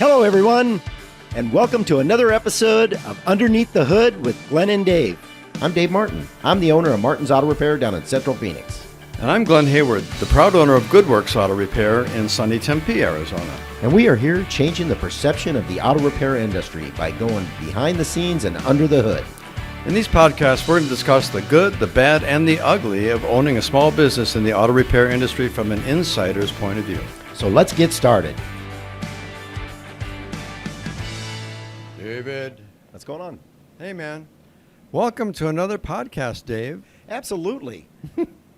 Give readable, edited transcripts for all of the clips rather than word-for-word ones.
Hello, everyone, and welcome to another episode of Underneath the Hood with Glen and Dave. I'm Dave Martin. I'm the owner of Martin's Auto Repair down in Central Phoenix. And I'm Glenn Hayward, the proud owner of Goodworks Auto Repair in sunny Tempe, Arizona. And we are here changing the perception of the auto repair industry by going behind the scenes and under the hood. In these podcasts, we're going to discuss the good, the bad, and the ugly of owning a small business in the auto repair industry from an insider's point of view. So let's get started. David. What's going on? Hey, man. Welcome to another podcast, Dave. Absolutely.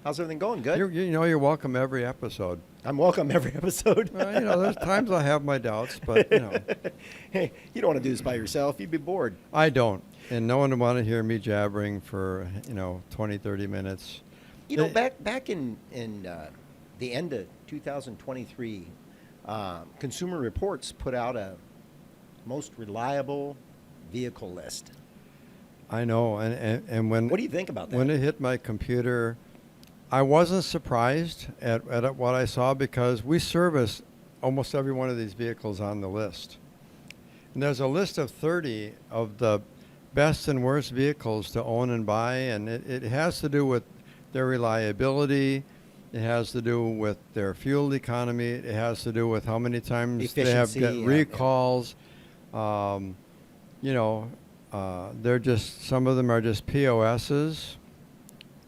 How's everything going? Good? You're welcome every episode. I'm welcome every episode. Well, there's times I have my doubts, but, Hey, you don't want to do this by yourself. You'd be bored. I don't. And no one would want to hear me jabbering for, 20, 30 minutes. Back in the end of 2023, Consumer Reports put out a most reliable vehicle list. I know. And when... What do you think about that? When it hit my computer, I wasn't surprised at what I saw because we service almost every one of these vehicles on the list. And there's a list of 30 of the best and worst vehicles to own and buy, and it has to do with their reliability, it has to do with their fuel economy, it has to do with how many times they have get recalls. They're just, some of them are just POSs.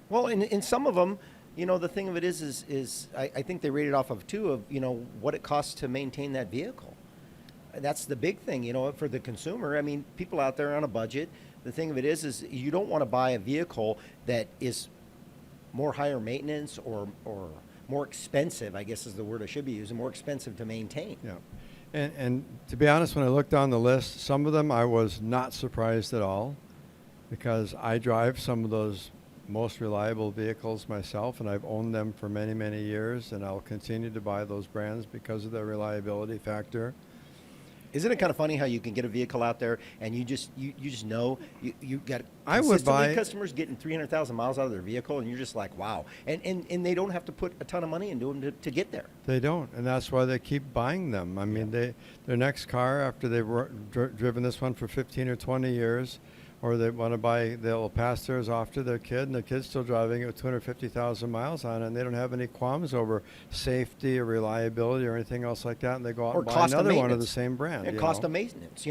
Well, in some of them, the thing of it is I think they rated off of what it costs to maintain that vehicle. That's the big thing, for the consumer. I mean, people out there on a budget. The thing of it is you don't want to buy a vehicle that is more higher maintenance or more expensive, I guess is the word I should be using, more expensive to maintain. Yeah. And to be honest, when I looked down the list, some of them I was not surprised at all because I drive some of those most reliable vehicles myself, and I've owned them for many, many years, and I'll continue to buy those brands because of their reliability factor. Isn't it kind of funny how you can get a vehicle out there and you just know you got I would buy customers getting 300,000 miles out of their vehicle, and you're just like, wow. And they don't have to put a ton of money into them to get there. They don't, and that's why they keep buying them. I mean, their next car after they've driven this one for 15 or 20 years, or they want to buy, they'll pass theirs off to their kid, and their kid's still driving it with 250,000 miles on it, and they don't have any qualms over safety or reliability or anything else like that, and they go out and buy another one of the same brand. And cost of maintenance.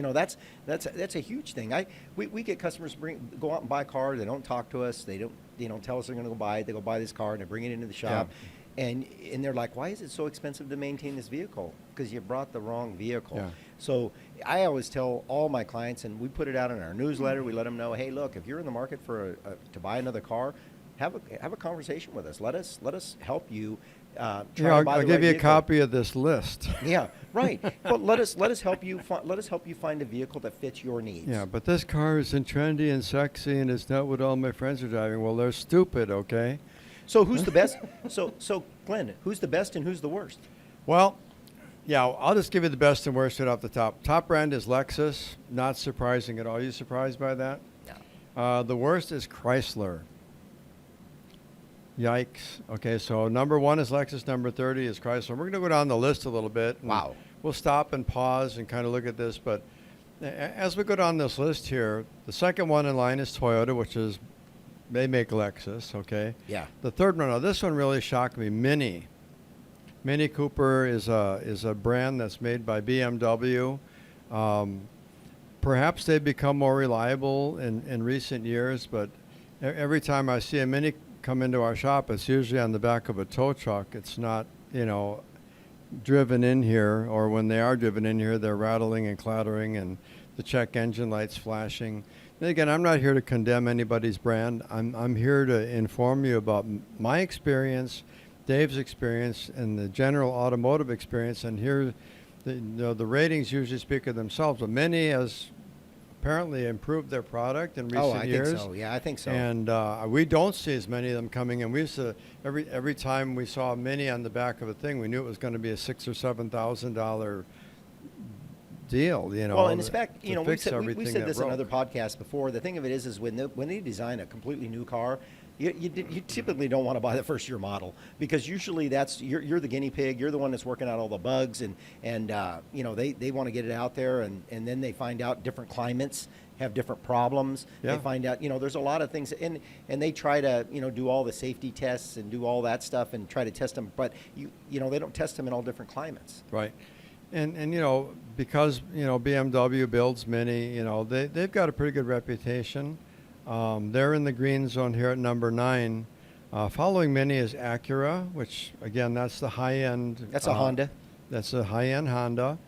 That's a huge thing. We get customers go out and buy a car. They don't talk to us. They don't tell us they're going to go buy it. They go buy this car and they bring it into the shop. Yeah. And they're like, why is it so expensive to maintain this vehicle? Because you brought the wrong vehicle. Yeah. So I always tell all my clients, and we put it out in our newsletter. We let them know, hey, look, if you're in the market for to buy another car, have a conversation with us. Let us help you. I'll give you a copy of this list. Yeah, right. But let us help you. Let us help you find a vehicle that fits your needs. Yeah, but this car isn't trendy and sexy, and it's not what all my friends are driving. Well, they're stupid, okay? So who's the best? So Glenn, who's the best and who's the worst? Well, yeah, I'll just give you the best and worst right off the top. Top brand is Lexus. Not surprising at all. Are you surprised by that? No. The worst is Chrysler. Yikes. Okay, so number 1 is Lexus. Number 30 is Chrysler. We're going to go down the list a little bit. Wow. We'll stop and pause and kind of look at this. But as we go down this list here, the second one in line is Toyota, which is, they make Lexus, okay? Yeah. The third one, this one really shocked me, Mini. Mini Cooper is a brand that's made by BMW. Perhaps they've become more reliable in recent years, but every time I see a Mini come into our shop, it's usually on the back of a tow truck. It's not, driven in here, or when they are driven in here, they're rattling and clattering and the check engine lights flashing. And again, I'm not here to condemn anybody's brand. I'm here to inform you about my experience, Dave's experience, and the general automotive experience. And here, the ratings usually speak of themselves. But Mini has apparently improved their product in recent years. Think so. Yeah, I think so. And we don't see as many of them coming in. We used to every time we saw a Mini on the back of a thing, we knew it was going to be a $6,000 or $7,000 deal. Well, and in fact, we said this on other podcasts before. The thing of it is when they design a completely new car, You typically don't want to buy the first year model, because usually that's you're the guinea pig. You're the one that's working out all the bugs, and they want to get it out there, and then they find out different climates have different problems. Yeah. They find out there's a lot of things, and they try to do all the safety tests and do all that stuff and try to test them, but they don't test them in all different climates. Right. And because BMW builds Mini, they've got a pretty good reputation. They're in the green zone here at number 9. Following Mini is Acura, which again, that's the high end. That's a Honda. That's a high end Honda.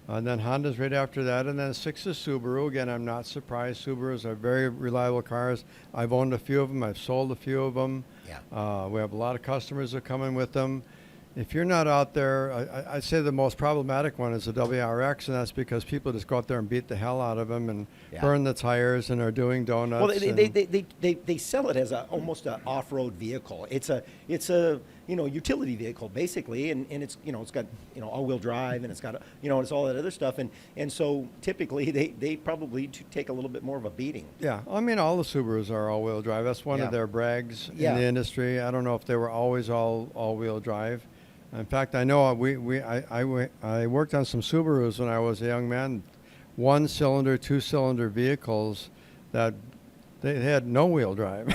And then Honda's right after that, and then 6 is Subaru. Again, I'm not surprised. Subarus are very reliable cars. I've owned a few of them. I've sold a few of them. Yeah. We have a lot of customers that come in with them. If you're not out there, I'd say the most problematic one is the WRX, and that's because people just go out there and beat the hell out of them and burn the tires and are doing donuts. Well, they sell it as almost an off-road vehicle. It's a utility vehicle basically, and it's it's got all-wheel drive, and it's got it's all that other stuff, and so typically they probably take a little bit more of a beating. Yeah, I mean all the Subarus are all-wheel drive. That's one of their brags in the industry. I don't know if they were always all-wheel drive. In fact, I know I worked on some Subarus when I was a young man, 1-cylinder, 2-cylinder vehicles that they had no wheel drive.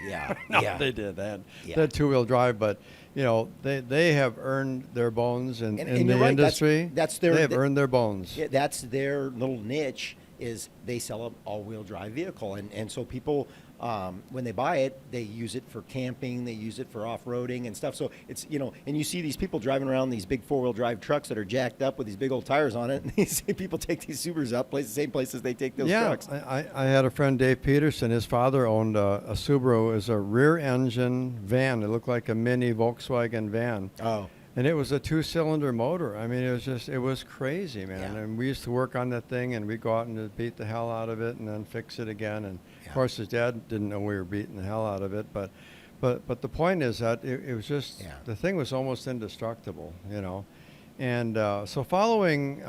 Yeah, no, yeah, they did. They had 2-wheel drive, but they have earned their bones in the right, industry. They have earned their bones. Yeah, that's their little niche. Is they sell an all-wheel drive vehicle, and so people, when they buy it, they use it for camping, they use it for off-roading and stuff. So it's and you see these people driving around these big 4-wheel drive trucks that are jacked up with these big old tires on it, and these people take these Subarus out, the same places they take those trucks. I had a friend, Dave Peterson. His father owned a Subaru. It was a rear-engine van. It looked like a mini Volkswagen van. Oh. And it was a 2-cylinder motor. I mean, it was crazy, man. Yeah. And we used to work on that thing, and we'd go out and beat the hell out of it and then fix it again. And, of course, his dad didn't know we were beating the hell out of it. But the point is that it was just, the thing was almost indestructible, And so following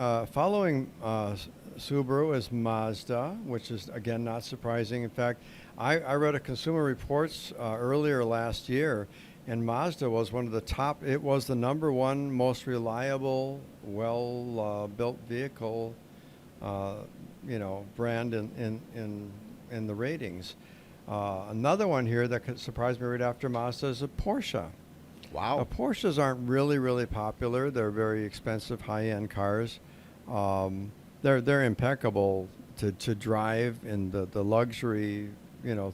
Subaru is Mazda, which is, again, not surprising. In fact, I read a Consumer Reports earlier last year, and Mazda was one of the top. It was the number 1 most reliable, well-built vehicle, brand in the ratings. Another one here that surprised me right after Mazda is a Porsche. Wow. Porsches aren't really popular. They're very expensive, high-end cars. They're impeccable to drive, and the luxury.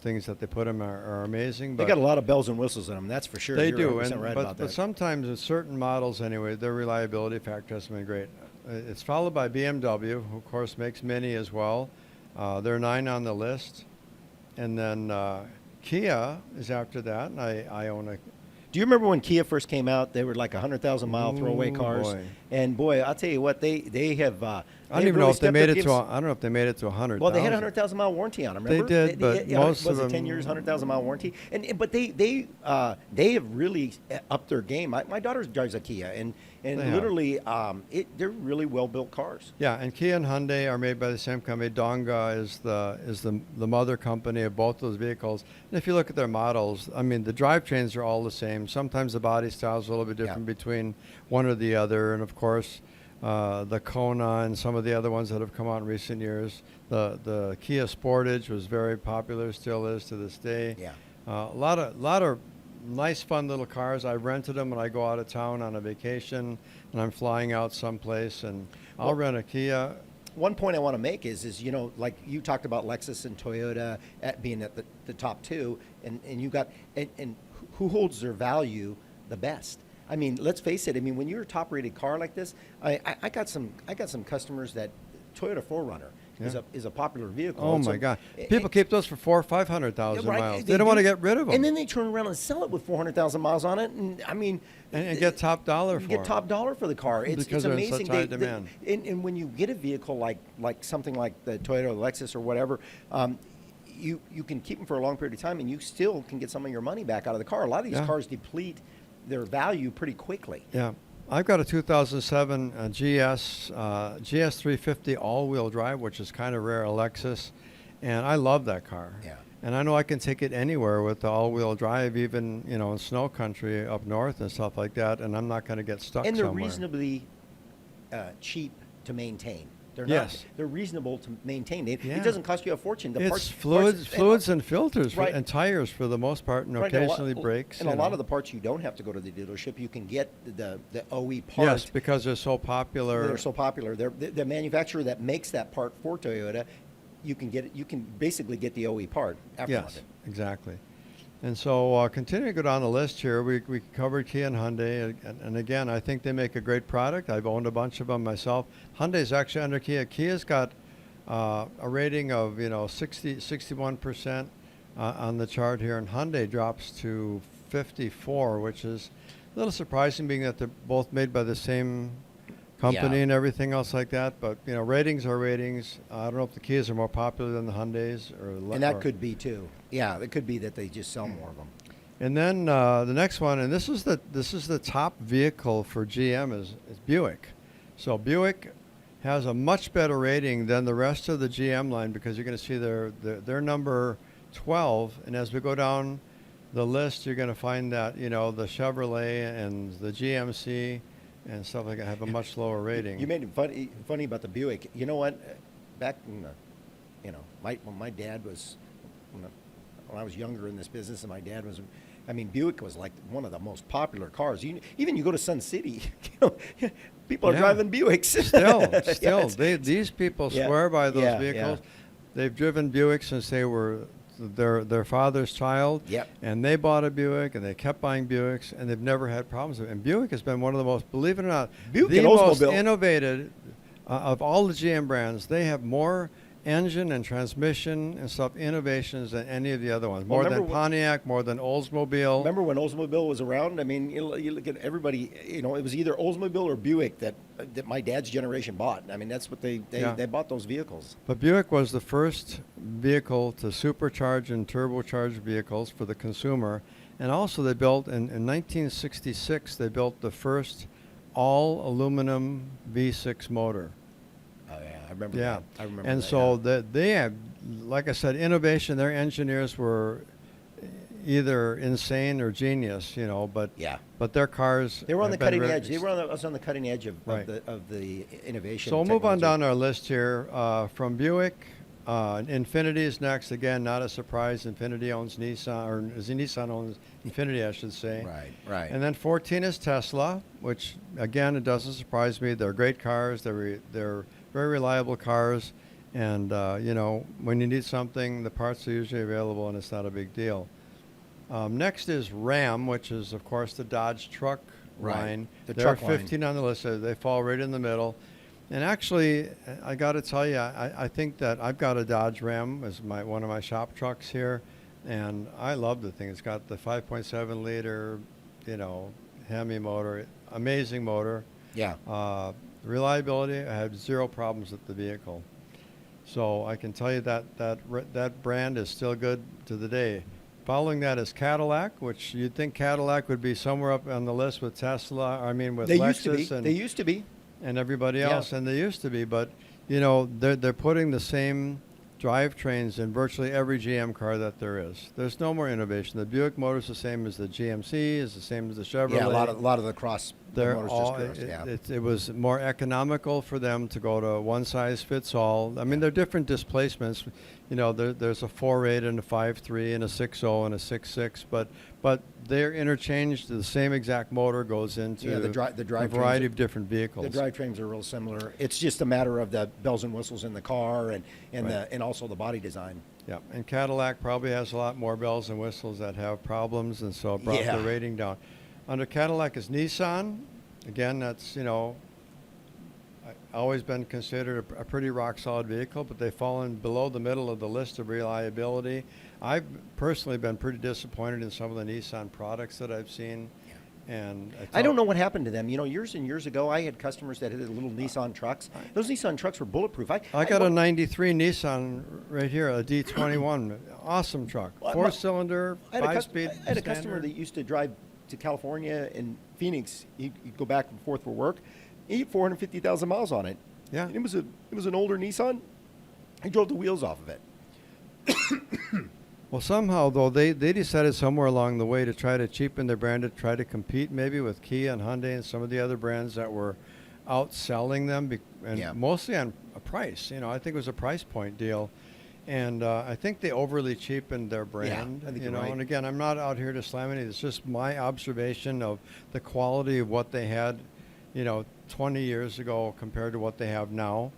Things that they put them are amazing. They got a lot of bells and whistles in them, that's for sure. They You're do, 100% right about that. but sometimes with certain models anyway, their reliability factor has been great. It's followed by BMW, who of course makes Mini as well. They're 9 on the list, and then Kia is after that, and I own a. Do you remember when Kia first came out? They were like 100,000 mile throwaway cars. Boy. And boy, I'll tell you what, they have. I don't even know if they made it to. I don't know if they made it to 100,000. Well, they had a 100,000 mile warranty on them. Remember? They did, but most of them. 10 years, 100,000 mile warranty. But they have really upped their game. My daughter drives a Kia, and literally, they're really well built cars. Yeah, and Kia and Hyundai are made by the same company. Donga is the mother company of both those vehicles. And if you look at their models, I mean, the drivetrains are all the same. Sometimes the body style is a little bit different between one or the other, and of course. The Kona and some of the other ones that have come out in recent years. The Kia Sportage was very popular, still is to this day. Yeah. A lot of nice, fun little cars. I rented them when I go out of town on a vacation, and I'm flying out someplace, and I'll rent a Kia. One point I want to make is like you talked about Lexus and Toyota being at the top 2, and you got and who holds their value the best? I mean, let's face it. I mean, when you're a top-rated car like this, I got some customers that Toyota 4Runner is a popular vehicle. Oh my God! People keep those for 400,000 or 500,000 miles. They don't want to get rid of them. And then they turn around and sell it with 400,000 miles on it. And I mean, and get top dollar for it. Get top dollar for the car. It's because amazing. They're in such high demand. And when you get a vehicle like something like the Toyota or Lexus or whatever. You can keep them for a long period of time, and you still can get some of your money back out of the car. A lot of these cars deplete their value pretty quickly. Yeah. I've got a 2007 GS 350 all-wheel drive, which is kind of rare, a Lexus, and I love that car. Yeah. And I know I can take it anywhere with the all-wheel drive, even, you know, in snow country up north and stuff like that, and I'm not going to get stuck And they're somewhere. reasonably cheap to maintain. They're Yes. not. They're reasonable to maintain. Yeah. It doesn't cost you a fortune. The It's fluids and filters Right. and tires for the most part, and right, and occasionally brakes. And you a lot know. of the parts you don't have to go to the dealership. You can get the OE part. Yes, because they're so popular. They're so popular. The manufacturer that makes that part for Toyota, you can get it. You can basically get the OE part aftermarket. Yes, exactly. And so continuing to go down the list here, we covered Kia and Hyundai. And again, I think they make a great product. I've owned a bunch of them myself. Hyundai's actually under Kia. Kia's got a rating of, 61% on the chart here. And Hyundai drops to 54, which is a little surprising being that they're both made by the same company Yeah. and everything else like that. But, ratings are ratings. I don't know if the Kias are more popular than the Hyundais. And that could be too. Yeah, it could be that they just sell more of them. And then the next one, and this is the top vehicle for GM is Buick. So Buick has a much better rating than the rest of the GM line because you're going to see their number 12. And as we go down the list, you're going to find that the Chevrolet and the GMC and stuff like that have a much lower rating. You made it funny about the Buick. You know what? Back in when my dad was, when I was younger in this business, and my dad was, Buick was like one of the most popular cars. Even you go to Sun City, people are driving Buicks. Still, these people swear by those vehicles. Yeah. They've driven Buick since they were their father's child. Yep. And they bought a Buick, and they kept buying Buicks, and they've never had problems with it. And Buick has been one of the most, believe it or not, Buick the and most Oldsmobile. innovative of all the GM brands. They have more engine and transmission and stuff innovations than any of the other ones. More than Pontiac, more than Oldsmobile. Remember when Oldsmobile was around? You look at everybody. It was either Oldsmobile or Buick that my dad's generation bought. That's what they bought those vehicles. But Buick was the first vehicle to supercharge and turbocharge vehicles for the consumer. And also they built, in 1966, they built the first all-aluminum V6 motor. Oh, yeah, I remember Yeah. that. I remember and that, so they had, like I said, innovation. Their engineers were either insane or genius, but Yeah. but their cars They were on the have been cutting very- edge. They were on the cutting edge of Right. the innovation. So we'll and move on technology. down our list here from Buick. Infiniti is next. Again, not a surprise. Infiniti owns Nissan, or Nissan owns Infiniti, I should say. Right. And then 14 is Tesla, which again, it doesn't surprise me. They're great cars. They're very reliable cars, and when you need something, the parts are usually available, and it's not a big deal. Next is Ram, which is of course the Dodge truck Right. line. The They're truck line. 15 on the list. So they fall right in the middle. And actually, I got to tell you, I think that I've got a Dodge Ram as one of my shop trucks here, and I love the thing. It's got the 5.7 liter, Hemi motor, amazing motor. Yeah. Reliability, I had zero problems with the vehicle. So I can tell you that brand is still good to the day. Following that is Cadillac, which you'd think Cadillac would be somewhere up on the list with Tesla. With They Lexus used to be. and everybody Yeah. else, and they used to be. But they're putting the same drivetrains in virtually every GM car that there is. There's no more innovation. The Buick motor is the same as the GMC, is the same as the Chevrolet. Yeah, a lot of the cross. They're motors all, just crossed, it was more economical for them to go to one size fits all. They're different displacements. There's a 4.8 and a 5.3 and a 6.0 and a 6.6, but they're interchanged. The same exact motor goes into the drive a variety of different vehicles. The drivetrains are real similar. It's just a matter of the bells and whistles in the car and Right. and also the body design. Yeah, and Cadillac probably has a lot more bells and whistles that have problems, and so it brought Yeah. the rating down. Under Cadillac is Nissan. Again, that's, always been considered a pretty rock-solid vehicle, but they've fallen below the middle of the list of reliability. I've personally been pretty disappointed in some of the Nissan products that I've seen. And I don't know what happened to them. Years and years ago, I had customers that had little Nissan trucks. Those Nissan trucks were bulletproof. I got a 93 Nissan right here, a D21. Awesome truck. Well, Four-cylinder, I had a five-speed I had a customer that used to drive to California and Phoenix. He'd go back and forth for work. He had 450,000 miles on it. Yeah. And it was an older Nissan. He drove the wheels off of it. Well, somehow, though, they decided somewhere along the way to try to cheapen their brand, to try to compete maybe with Kia and Hyundai and some of the other brands that were outselling them, and Yeah. mostly on a price. I think it was a price point deal. And I think they overly cheapened their brand. I think you're right. And again, I'm not out here to slam any. It's just my observation of the quality of what they had, 20 years ago compared to what they have now.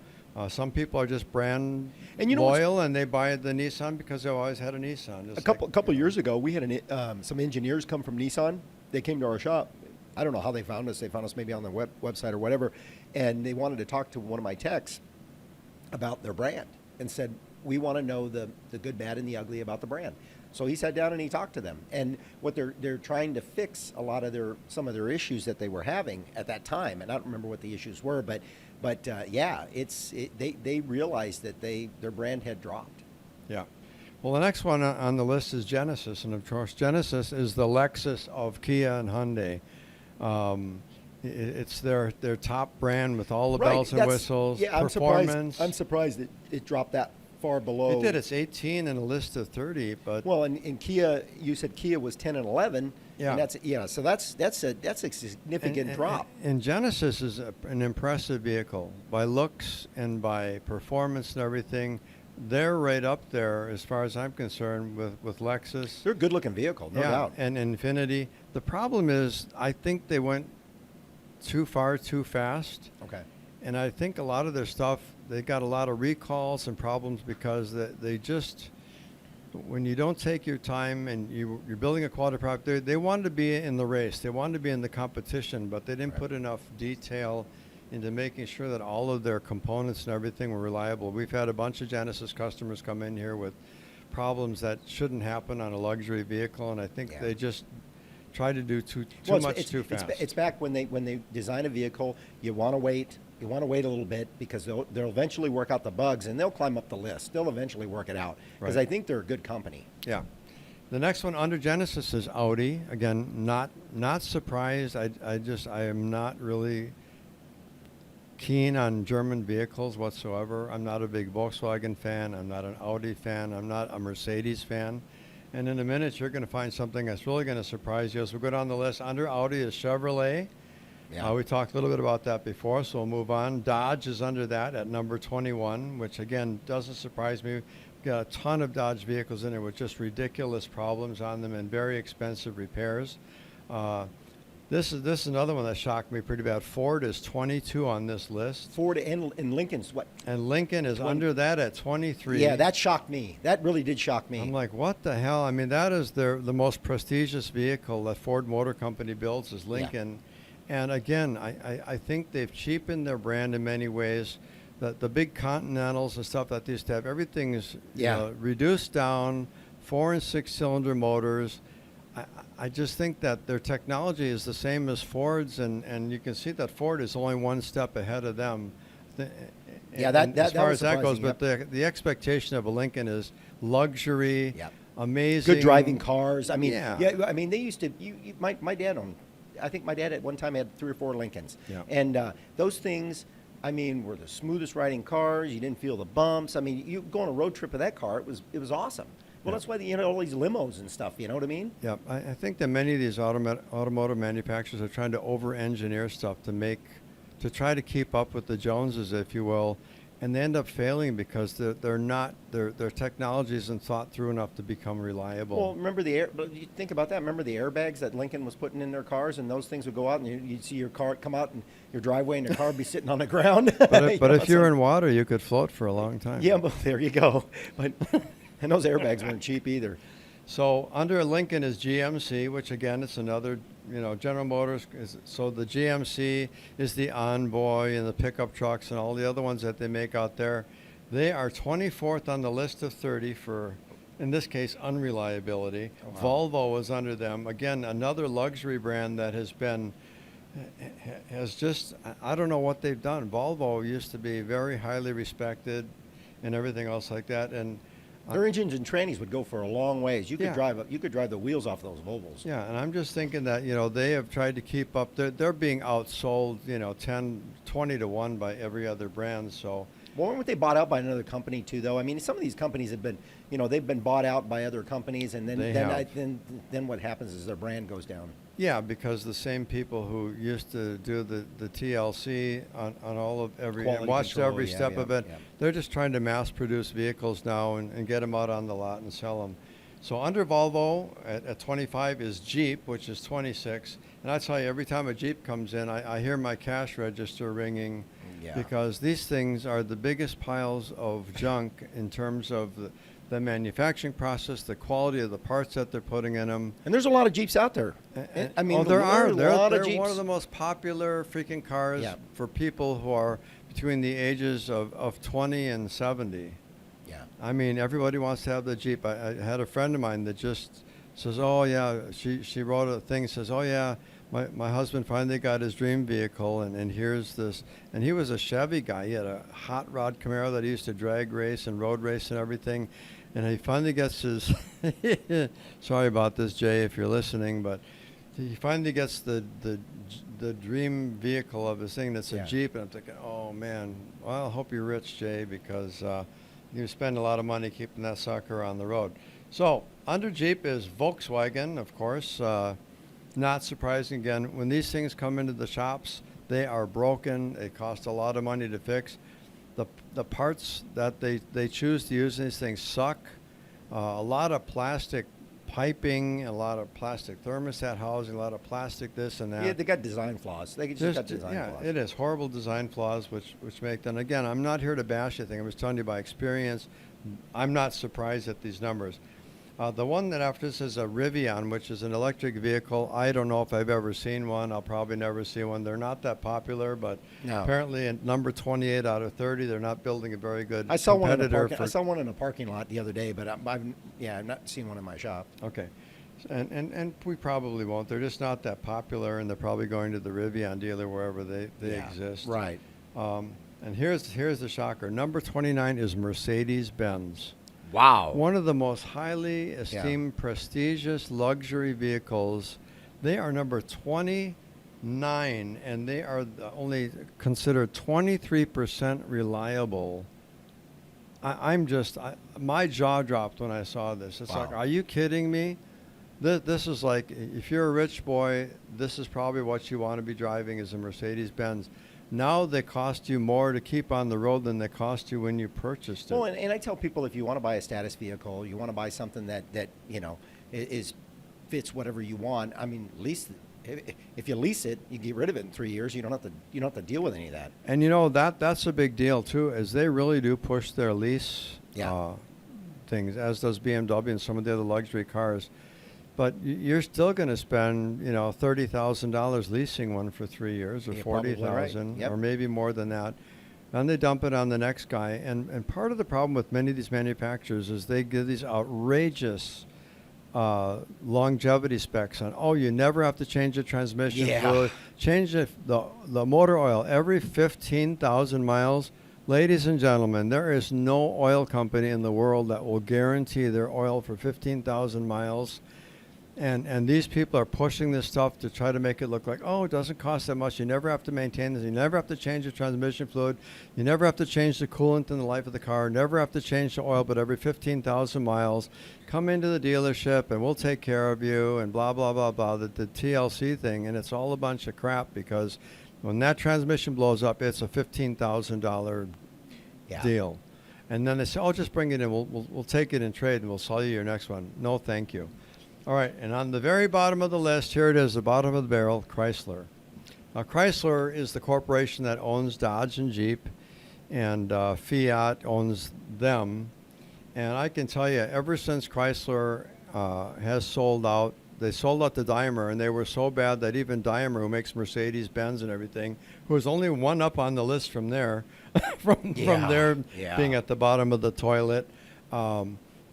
Some people are just brand And loyal, and they buy the Nissan because they've always had a Nissan. A couple years ago, we had some engineers come from Nissan. They came to our shop. I don't know how they found us. They found us maybe on their website or whatever, and they wanted to talk to one of my techs about their brand and said, we want to know the good, bad, and the ugly about the brand. So he sat down and he talked to them, and what they're trying to fix a lot of some of their issues that they were having at that time, and I don't remember what the issues were, but yeah, they realized that their brand had dropped. Yeah. Well, the next one on the list is Genesis, and of course, Genesis is the Lexus of Kia and Hyundai. It's their top brand with all the bells and whistles. Yeah, performance. I'm surprised that it dropped that far below. It did. It's 18 in a list of 30, but well, in Kia, you said Kia was 10 and 11. Yeah. And so that's a significant drop. And Genesis is an impressive vehicle by looks and by performance and everything. They're right up there as far as I'm concerned with Lexus. They're a good-looking vehicle, no doubt. And Infiniti. The problem is, I think they went too far too fast. Okay. And I think a lot of their stuff, they got a lot of recalls and problems because they just, when you don't take your time and you're building a quality product, they wanted to be in the race. They wanted to be in the competition, but they didn't put enough detail into making sure that all of their components and everything were reliable. We've had a bunch of Genesis customers come in here with problems that shouldn't happen on a luxury vehicle, and I think they just try to do too much too fast. It's back when they design a vehicle, you want to wait. You want to wait a little bit because they'll eventually work out the bugs, and they'll climb up the list. They'll eventually work it out because I think they're a good company. Yeah. The next one under Genesis is Audi. Again, not surprised. I am not really keen on German vehicles whatsoever. I'm not a big Volkswagen fan. I'm not an Audi fan. I'm not a Mercedes fan. And in a minute, you're going to find something that's really going to surprise you. As we go down the list, under Audi is Chevrolet. Yeah. We talked a little bit about that before, so we'll move on. Dodge is under that at number 21, which, again, doesn't surprise me. We've got a ton of Dodge vehicles in there with just ridiculous problems on them and very expensive repairs. This is another one that shocked me pretty bad. Ford is 22 on this list. Ford and Lincoln's what? And Lincoln is under that at 23. Yeah, that shocked me. That really did shock me. I'm like, what the hell? I mean, that is the most prestigious vehicle that Ford Motor Company builds is Lincoln. Yeah. And again, I think they've cheapened their brand in many ways. The big Continentals and stuff that they used to have, everything is reduced down, 4 and 6 cylinder motors. I just think that their technology is the same as Ford's, and you can see that Ford is only one step ahead of them. As far as that goes, but the expectation of a Lincoln is luxury, amazing, good driving cars. I mean, yeah. I mean, they used to. My dad owned. I think my dad at one time had 3 or 4 Lincolns, and those things, I mean, were the smoothest riding cars. You didn't feel the bumps. I mean, you go on a road trip with that car, it was awesome. Well, that's why all these limos and stuff. You know what I mean? Yeah, I think that many of these automotive manufacturers are trying to over-engineer stuff to try to keep up with the Joneses, if you will, and they end up failing because their technology isn't thought through enough to become reliable. Well, remember you think about that. Remember the airbags that Lincoln was putting in their cars, and those things would go out, and you'd see your car come out in your driveway, and your car would be sitting on the ground. But if you're in water, you could float for a long time. Yeah, well, there you go. But and those airbags weren't cheap either. So under Lincoln is GMC, which again, it's another, General Motors. So the GMC is the Envoy and the pickup trucks and all the other ones that they make out there. They are 24th on the list of 30 for, in this case, unreliability. Oh, wow. Volvo is under them. Again, another luxury brand that has just, I don't know what they've done. Volvo used to be very highly respected and everything else like that. And their engines and trannies would go for a long ways. You could drive the wheels off those Volvos. Yeah, and I'm just thinking that they have tried to keep up. They're being outsold 10, 20 to 1 by every other brand. So Well, weren't they bought out by another company too, though? I mean, some of these companies have been, they've been bought out by other companies, and then They then, have. then what happens is their brand goes down. Yeah, because the same people who used to do the TLC on all of every, Quality watched control, every yeah, step yeah, of it, yeah. they're just trying to mass produce vehicles now and get them out on the lot and sell them. So under Volvo at 25 is Jeep, which is 26. And I tell you, every time a Jeep comes in, I hear my cash register ringing Yeah. because these things are the biggest piles of junk in terms of the manufacturing process, the quality of the parts that they're putting in them. And there's a lot of Jeeps out there. I mean, there are. a They're lot of one Jeeps. of the most popular freaking cars Yeah. for people who are between the ages of 20 and 70. Yeah. I mean, everybody wants to have the Jeep. I had a friend of mine that just says, oh, yeah, she wrote a thing, says, oh, yeah, my husband finally got his dream vehicle, and here's this. And he was a Chevy guy. He had a hot rod Camaro that he used to drag race and road race and everything. And he finally gets his, sorry about this, Jay, if you're listening, but he finally gets the dream vehicle of his thing that's a Yeah. Jeep. And I'm thinking, oh, man, well, I hope you're rich, Jay, because you spend a lot of money keeping that sucker on the road. So under Jeep is Volkswagen, of course. Not surprising. Again, when these things come into the shops, they are broken. They cost a lot of money to fix. The parts that they choose to use in these things suck. A lot of plastic piping, a lot of plastic thermostat housing, a lot of plastic this and that. Yeah, they got design flaws. They just got design yeah, flaws. it is horrible design flaws, which make them. Again, I'm not here to bash anything. I'm just telling you by experience. I'm not surprised at these numbers. The one that after this is a Rivian, which is an electric vehicle. I don't know if I've ever seen one. I'll probably never see one. They're not that popular, but No. apparently at number 28 out of 30, they're not building a very good I saw one in competitor. I saw one in a parking lot the other day, but I've not seen one in my shop. Okay. And we probably won't. They're just not that popular, and they're probably going to the Rivian dealer wherever they Yeah, exist. Right. And here's the shocker. Number 29 is Mercedes-Benz. Wow. One of the most highly esteemed, prestigious luxury vehicles. They are number 29, and they are only considered 23% reliable. My jaw dropped when I saw this. It's Wow. like, are you kidding me? This is like, if you're a rich boy, this is probably what you want to be driving is a Mercedes-Benz. Now they cost you more to keep on the road than they cost you when you purchased it. Well, and I tell people, if you want to buy a status vehicle, you want to buy something that is fits whatever you want. I mean, lease. If you lease it, you get rid of it in 3 years. You don't have to deal with any of that. And that's a big deal too, is they really do push their lease things, as does BMW and some of the other luxury cars. But you're still going to spend, $30,000 leasing one for 3 years, or You're probably right. $40,000, Yep. or maybe more than that. And they dump it on the next guy. And part of the problem with many of these manufacturers is they give these outrageous longevity specs on. Oh, you never have to change the transmission fluid, change the motor oil every 15,000 miles. Ladies and gentlemen, there is no oil company in the world that will guarantee their oil for 15,000 miles. And these people are pushing this stuff to try to make it look like, oh, it doesn't cost that much. You never have to maintain this. You never have to change the transmission fluid. You never have to change the coolant in the life of the car. Never have to change the oil, but every 15,000 miles, come into the dealership and we'll take care of you and blah, blah, blah, blah, the TLC thing. And it's all a bunch of crap because when that transmission blows up, it's a $15,000 deal. And then they say, oh, just bring it in. We'll take it in trade and we'll sell you your next one. No, thank you. All right, and on the very bottom of the list, here it is, the bottom of the barrel, Chrysler. Now, Chrysler is the corporation that owns Dodge and Jeep, and Fiat owns them. And I can tell you, ever since Chrysler has sold out, they sold out to Daimler, and they were so bad that even Daimler, who makes Mercedes-Benz and everything, who was only one up on the list from there, from there being at the bottom of the toilet,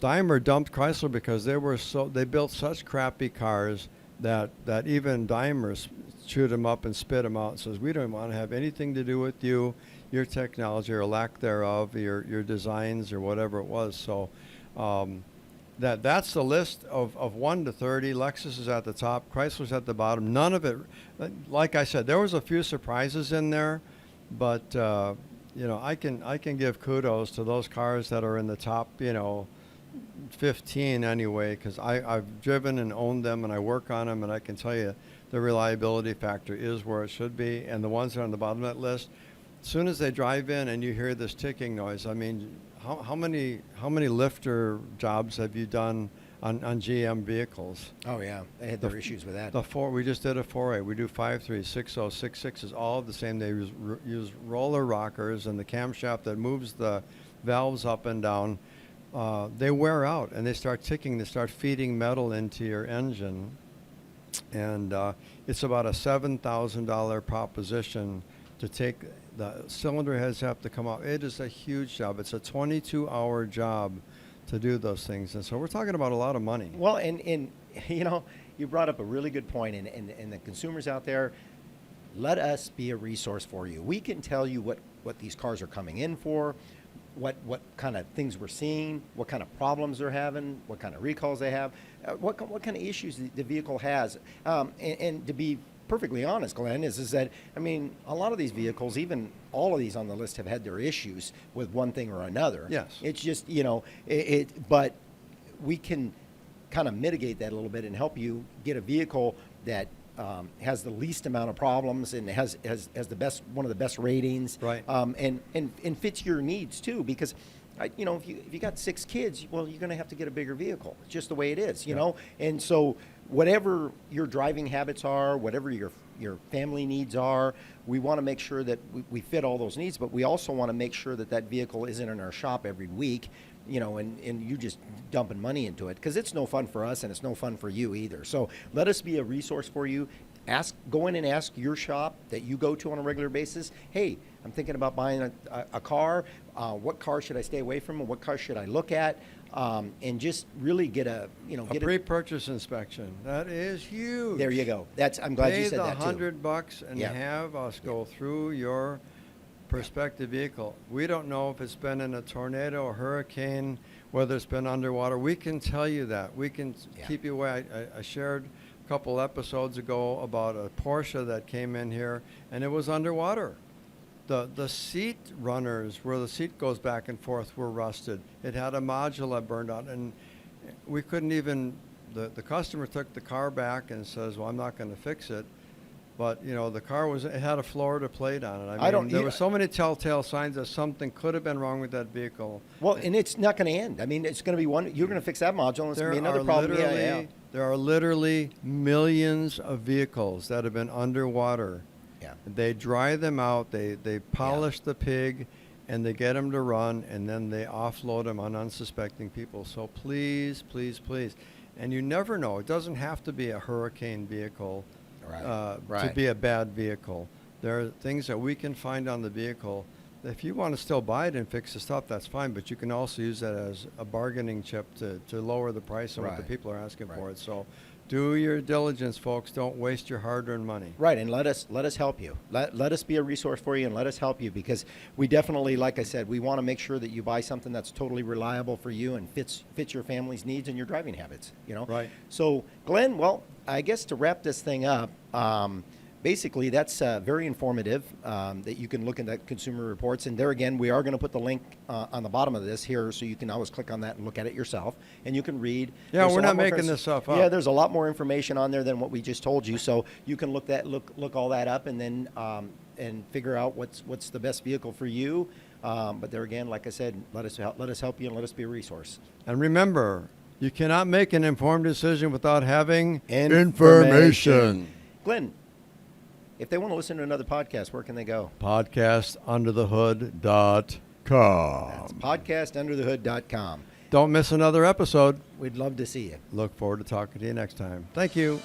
Daimler dumped Chrysler because they built such crappy cars that even Daimler chewed them up and spit them out and says, we don't want to have anything to do with you, your technology or lack thereof, your designs or whatever it was. So that's the list of 1 to 30. Lexus is at the top. Chrysler's at the bottom. None of it, like I said, there was a few surprises in there, but I can give kudos to those cars that are in the top, 15 anyway, because I've driven and owned them and I work on them, and I can tell you the reliability factor is where it should be. And the ones that are on the bottom of that list, as soon as they drive in and you hear this ticking noise, I mean, how many lifter jobs have you done on GM vehicles? Oh yeah, they had their issues with that. We just did a 4A. We do 5.3, 6.0, 6.6 is all the same. They use roller rockers, and the camshaft that moves the valves up and down. They wear out and they start ticking. They start feeding metal into your engine, and it's about a $7,000 proposition to take. The cylinder heads have to come out. It is a huge job. It's a 22-hour job to do those things, and so we're talking about a lot of money. Well, and you brought up a really good point, and the consumers out there, let us be a resource for you. We can tell you what these cars are coming in for, what kind of things we're seeing, what kind of problems they're having, what kind of recalls they have, what kind of issues the vehicle has, and to be perfectly honest, Glenn, is that, I mean, a lot of these vehicles, even all of these on the list, have had their issues with one thing or another. Yes. It's just, but we can kind of mitigate that a little bit and help you get a vehicle that has the least amount of problems and has one of the best ratings. Right. And fits your needs too, because if you got 6 kids, well, you're going to have to get a bigger vehicle. It's just the way it is, you know. And so whatever your driving habits are, whatever your family needs are, we want to make sure that we fit all those needs, but we also want to make sure that vehicle isn't in our shop every week, and you just dumping money into it, because it's no fun for us and it's no fun for you either. So let us be a resource for you. Go in and ask your shop that you go to on a regular basis, hey, I'm thinking about buying a car. What car should I stay away from, and what car should I look at? And just really get a pre-purchase inspection. That is huge. There you go. I'm glad you said that too. Pay the $100 and have us go through your prospective vehicle. We don't know if it's been in a tornado, a hurricane, whether it's been underwater. We can tell you that. We can keep you away. I shared a couple episodes ago about a Porsche that came in here, and it was underwater. The seat runners, where the seat goes back and forth, were rusted. It had a module burned out, and we couldn't even, the customer took the car back and says, well, I'm not going to fix it. But, the car it had a Florida plate on it. There were so many telltale signs that something could have been wrong with that vehicle. Well, and it's not going to end. I mean, it's going to be you're going to fix that module, and it's going to be another problem. There are literally millions of vehicles that have been underwater. Yeah. They dry them out, they polish the pig, and they get them to run, and then they offload them on unsuspecting people. So please, please, please. And you never know. It doesn't have to be a hurricane vehicle to be a bad vehicle. There are things that we can find on the vehicle. If you want to still buy it and fix the stuff, that's fine, but you can also use that as a bargaining chip to lower the price of what the people are asking for it. So do your diligence, folks. Don't waste your hard-earned money. Right, and let us help you. Let us be a resource for you, and let us help you, because we definitely, like I said, we want to make sure that you buy something that's totally reliable for you and fits your family's needs and your driving habits. Right. So, Glenn, well, I guess to wrap this thing up, basically that's very informative. That you can look at that Consumer Reports, and there again, we are going to put the link on the bottom of this here, so you can always click on that and look at it yourself, and you can read. Yeah, we're not making this stuff up. Yeah, there's a lot more information on there than what we just told you, so you can look all that up, and then and figure out what's the best vehicle for you. But there again, like I said, let us help you, and let us be a resource. And remember, you cannot make an informed decision without having information. Glenn, if they want to listen to another podcast, where can they go? Podcastunderthehood.com. That's podcastunderthehood.com. Don't miss another episode. We'd love to see you. Look forward to talking to you next time. Thank you.